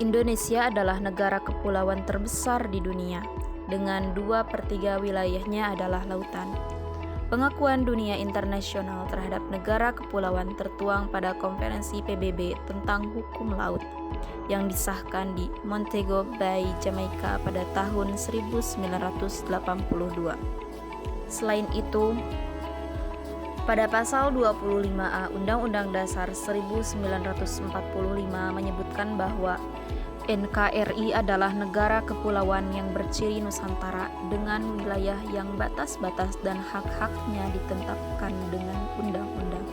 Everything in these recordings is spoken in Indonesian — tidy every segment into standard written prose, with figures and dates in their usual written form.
Indonesia adalah negara kepulauan terbesar di dunia, dengan 2/3 wilayahnya adalah lautan. Pengakuan dunia internasional terhadap negara kepulauan tertuang pada Konferensi PBB tentang Hukum Laut yang disahkan di Montego Bay, Jamaika pada tahun 1982. Selain itu, pada pasal 25A Undang-Undang Dasar 1945 menyebutkan bahwa NKRI adalah negara kepulauan yang berciri Nusantara dengan wilayah yang batas-batas dan hak-haknya ditetapkan dengan undang-undang.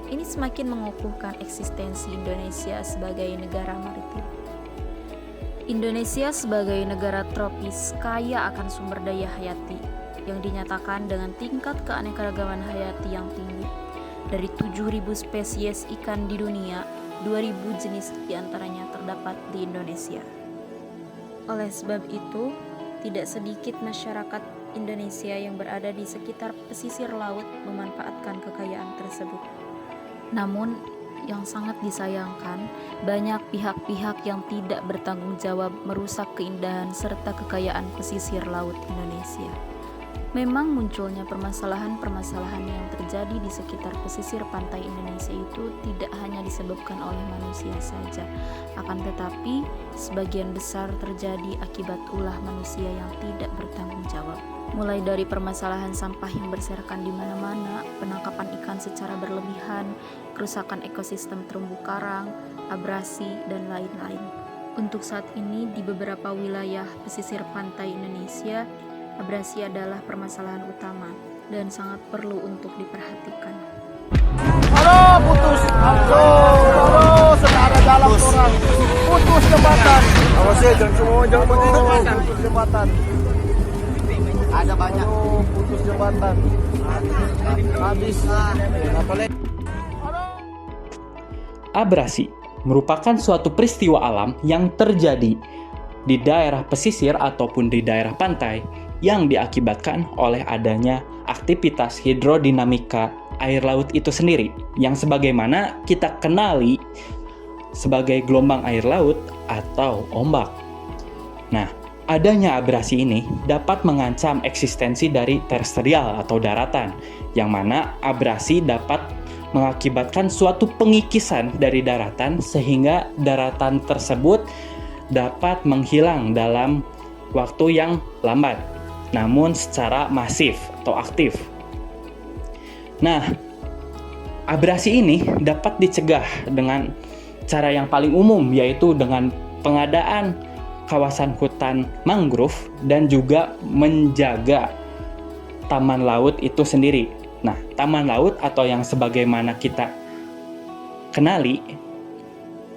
Ini semakin mengukuhkan eksistensi Indonesia sebagai negara maritim. Indonesia sebagai negara tropis kaya akan sumber daya hayati yang dinyatakan dengan tingkat keanekaragaman hayati yang tinggi. Dari 7.000 spesies ikan di dunia, 2.000 jenis diantaranya terdapat di Indonesia. Oleh sebab itu, tidak sedikit masyarakat Indonesia yang berada di sekitar pesisir laut memanfaatkan kekayaan tersebut. Namun, yang sangat disayangkan, banyak pihak-pihak yang tidak bertanggung jawab merusak keindahan serta kekayaan pesisir laut Indonesia. Memang munculnya permasalahan-permasalahan yang terjadi di sekitar pesisir pantai Indonesia itu tidak hanya disebabkan oleh manusia saja, akan tetapi sebagian besar terjadi akibat ulah manusia yang tidak bertanggung jawab. Mulai dari permasalahan sampah yang berserakan di mana-mana, penangkapan ikan secara berlebihan, kerusakan ekosistem terumbu karang, abrasi, dan lain-lain. Untuk saat ini di beberapa wilayah pesisir pantai Indonesia, abrasi adalah permasalahan utama dan sangat perlu untuk diperhatikan. Halo, putus. Halo, saudara dalam orang. Putus jembatan. Awas ya, jangan putus jembatan. Ada banyak. Putus jembatan. Habis. Abrasi merupakan suatu peristiwa alam yang terjadi di daerah pesisir ataupun di daerah pantai yang diakibatkan oleh adanya aktivitas hidrodinamika air laut itu sendiri, yang sebagaimana kita kenali sebagai gelombang air laut atau ombak. Nah, adanya abrasi ini dapat mengancam eksistensi dari terestrial atau daratan, yang mana abrasi dapat mengakibatkan suatu pengikisan dari daratan sehingga daratan tersebut dapat menghilang dalam waktu yang lambat, namun secara masif atau aktif. Nah, abrasi ini dapat dicegah dengan cara yang paling umum, yaitu dengan pengadaan kawasan hutan mangrove dan juga menjaga taman laut itu sendiri. Nah, taman laut atau yang sebagaimana kita kenali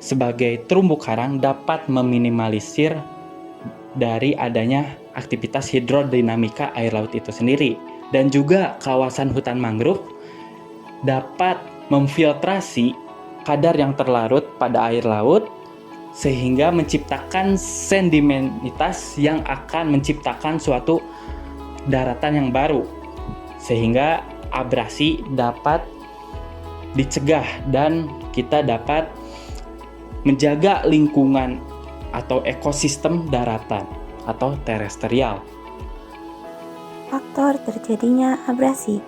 sebagai terumbu karang dapat meminimalisir dari adanya aktivitas hidrodinamika air laut itu sendiri, dan juga kawasan hutan mangrove dapat memfiltrasi kadar yang terlarut pada air laut sehingga menciptakan sedimentitas yang akan menciptakan suatu daratan yang baru, sehingga abrasi dapat dicegah dan kita dapat menjaga lingkungan atau ekosistem daratan atau terestrial. Faktor terjadinya abrasi.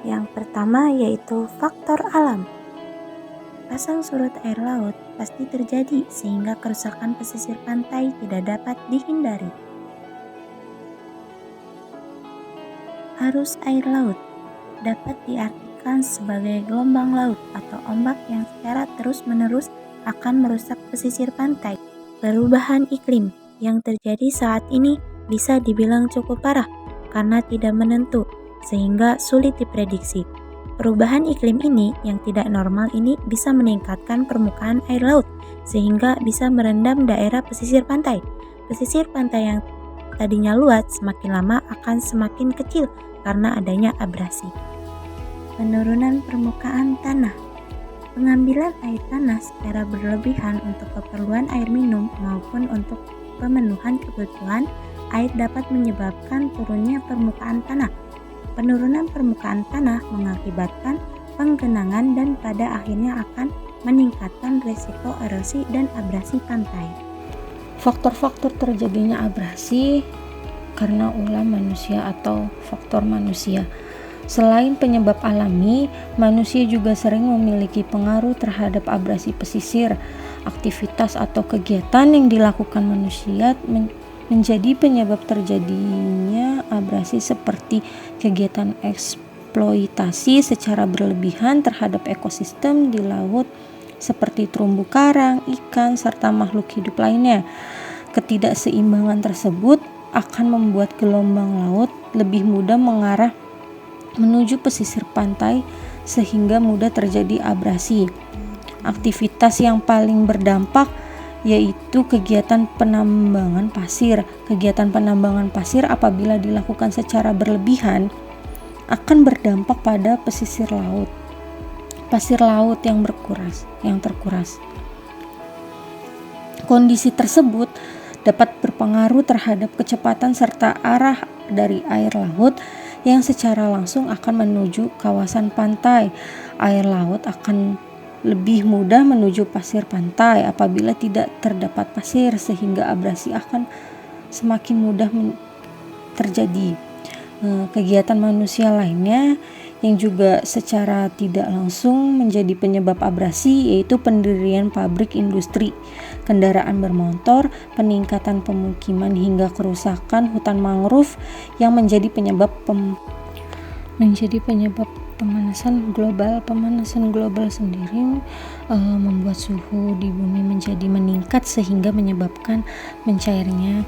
Yang pertama yaitu faktor alam. Pasang surut air laut pasti terjadi sehingga kerusakan pesisir pantai tidak dapat dihindari. Arus air laut dapat diartikan sebagai gelombang laut atau ombak yang secara terus-menerus akan merusak pesisir pantai. Perubahan iklim yang terjadi saat ini bisa dibilang cukup parah karena tidak menentu, sehingga sulit diprediksi. Perubahan iklim ini yang tidak normal ini bisa meningkatkan permukaan air laut, sehingga bisa merendam daerah pesisir pantai. Pesisir pantai yang tadinya luas semakin lama akan semakin kecil karena adanya abrasi. Penurunan permukaan tanah. Pengambilan air tanah secara berlebihan untuk keperluan air minum maupun untuk pemenuhan kebutuhan air dapat menyebabkan turunnya permukaan tanah. Penurunan permukaan tanah mengakibatkan penggenangan dan pada akhirnya akan meningkatkan risiko erosi dan abrasi pantai. Faktor-faktor terjadinya abrasi karena ulah manusia atau faktor manusia. Selain penyebab alami, manusia juga sering memiliki pengaruh terhadap abrasi pesisir. Aktivitas atau kegiatan yang dilakukan manusia menjadi penyebab terjadinya abrasi, seperti kegiatan eksploitasi secara berlebihan terhadap ekosistem di laut seperti terumbu karang, ikan, serta makhluk hidup lainnya. Ketidakseimbangan tersebut akan membuat gelombang laut lebih mudah mengarah menuju pesisir pantai sehingga mudah terjadi abrasi. Aktivitas yang paling berdampak yaitu kegiatan penambangan pasir. Kegiatan penambangan pasir apabila dilakukan secara berlebihan akan berdampak pada pesisir laut. Pasir laut yang terkuras. Kondisi tersebut dapat berpengaruh terhadap kecepatan serta arah dari air laut yang secara langsung akan menuju kawasan pantai. Air laut akan lebih mudah menuju pasir pantai apabila tidak terdapat pasir, sehingga abrasi akan semakin mudah terjadi. Kegiatan manusia lainnya yang juga secara tidak langsung menjadi penyebab abrasi yaitu pendirian pabrik industri, kendaraan bermotor, peningkatan pemukiman hingga kerusakan hutan mangrove yang menjadi penyebab pemanasan global. Pemanasan global sendiri membuat suhu di bumi menjadi meningkat sehingga menyebabkan mencairnya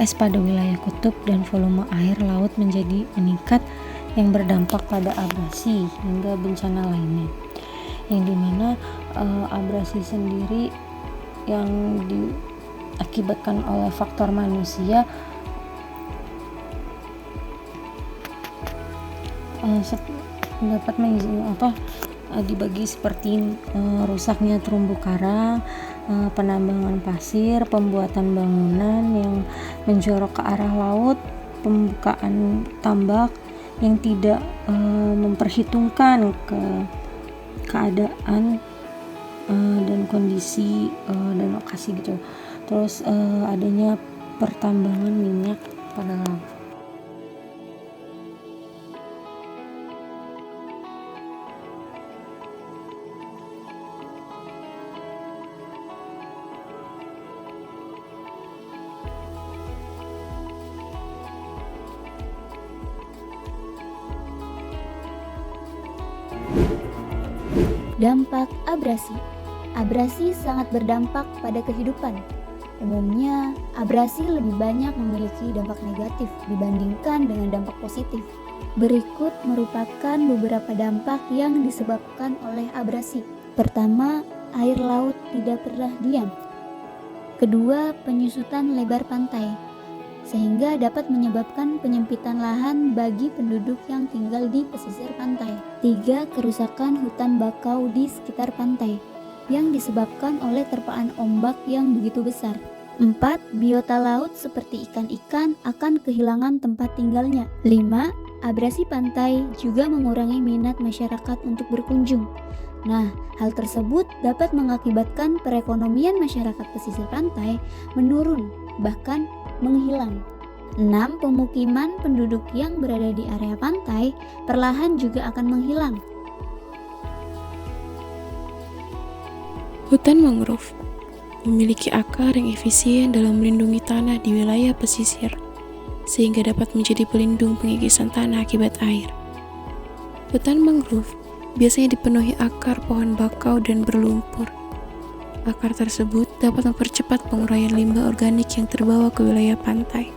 es pada wilayah kutub dan volume air laut menjadi meningkat yang berdampak pada abrasi hingga bencana lainnya, yang dimana abrasi sendiri yang diakibatkan oleh faktor manusia dapat dibagi seperti rusaknya terumbu karang, penambangan pasir, pembuatan bangunan yang menjorok ke arah laut, pembukaan tambak yang tidak memperhitungkan keadaan dan kondisi dan lokasi gitu. Terus adanya pertambangan minyak pada laut. Dampak abrasi. Abrasi sangat berdampak pada kehidupan. Umumnya, abrasi lebih banyak memiliki dampak negatif dibandingkan dengan dampak positif. Berikut merupakan beberapa dampak yang disebabkan oleh abrasi. Pertama, air laut tidak pernah diam. Kedua, penyusutan lebar pantai, sehingga dapat menyebabkan penyempitan lahan bagi penduduk yang tinggal di pesisir pantai. 3. Kerusakan hutan bakau di sekitar pantai yang disebabkan oleh terpaan ombak yang begitu besar. 4. Biota laut seperti ikan-ikan akan kehilangan tempat tinggalnya. 5. Abrasi pantai juga mengurangi minat masyarakat untuk berkunjung. Nah, hal tersebut dapat mengakibatkan perekonomian masyarakat pesisir pantai menurun, bahkan menghilang. 6. Pemukiman penduduk yang berada di area pantai perlahan juga akan menghilang. Hutan mangrove memiliki akar yang efisien dalam melindungi tanah di wilayah pesisir, sehingga dapat menjadi pelindung pengikisan tanah akibat air. Hutan mangrove biasanya dipenuhi akar pohon bakau dan berlumpur. Akar tersebut dapat mempercepat penguraian limbah organik yang terbawa ke wilayah pantai.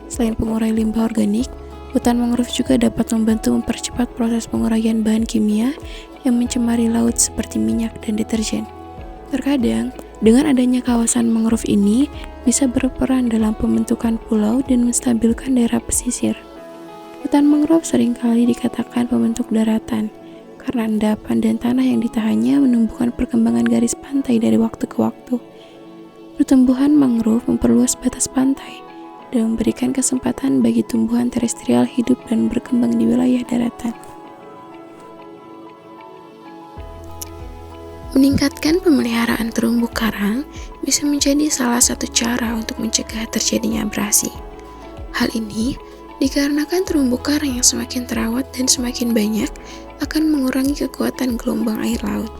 Selain pengurai limbah organik, hutan mangrove juga dapat membantu mempercepat proses penguraian bahan kimia yang mencemari laut seperti minyak dan deterjen. Terkadang, dengan adanya kawasan mangrove ini bisa berperan dalam pembentukan pulau dan menstabilkan daerah pesisir. Hutan mangrove seringkali dikatakan pembentuk daratan, karena endapan dan tanah yang ditahannya menumbuhkan perkembangan garis pantai dari waktu ke waktu. Pertumbuhan mangrove memperluas batas pantai dan memberikan kesempatan bagi tumbuhan terestrial hidup dan berkembang di wilayah daratan. Meningkatkan pemeliharaan terumbu karang bisa menjadi salah satu cara untuk mencegah terjadinya abrasi. Hal ini dikarenakan terumbu karang yang semakin terawat dan semakin banyak akan mengurangi kekuatan gelombang air laut.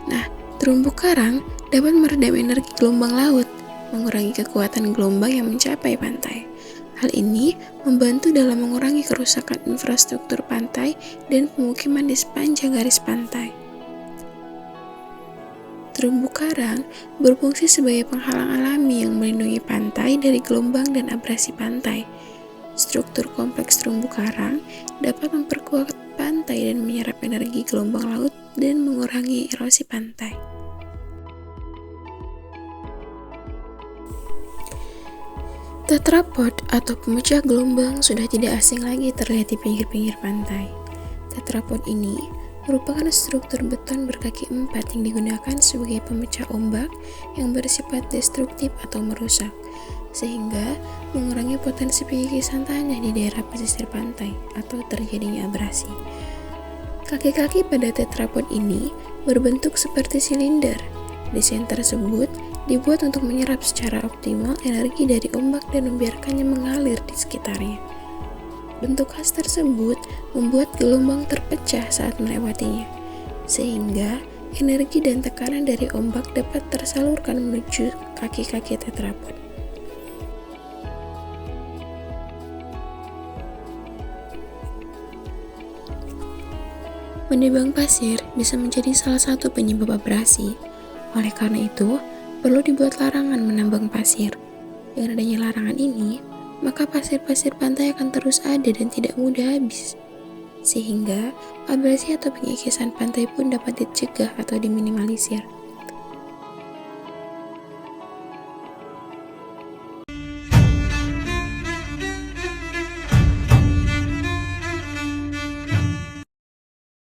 Nah, terumbu karang dapat meredam energi gelombang laut, mengurangi kekuatan gelombang yang mencapai pantai. Hal ini membantu dalam mengurangi kerusakan infrastruktur pantai dan pemukiman di sepanjang garis pantai. Terumbu karang berfungsi sebagai penghalang alami yang melindungi pantai dari gelombang dan abrasi pantai. Struktur kompleks terumbu karang dapat memperkuat pantai dan menyerap energi gelombang laut dan mengurangi erosi pantai. Tetrapod atau pemecah gelombang sudah tidak asing lagi terlihat di pinggir-pinggir pantai. Tetrapod ini merupakan struktur beton berkaki 4 yang digunakan sebagai pemecah ombak yang bersifat destruktif atau merusak, sehingga mengurangi potensi pengikisan tanah di daerah pesisir pantai atau terjadinya abrasi. Kaki-kaki pada tetrapod ini berbentuk seperti silinder. Desain tersebut dibuat untuk menyerap secara optimal energi dari ombak dan membiarkannya mengalir di sekitarnya. Bentuk khas tersebut membuat gelombang terpecah saat melewatinya, sehingga energi dan tekanan dari ombak dapat tersalurkan menuju kaki-kaki tetrapod. Menebang pasir bisa menjadi salah satu penyebab abrasi. Oleh karena itu, perlu dibuat larangan menambang pasir. Dengan adanya larangan ini, maka pasir-pasir pantai akan terus ada dan tidak mudah habis. Sehingga, abrasi atau pengikisan pantai pun dapat dicegah atau diminimalisir.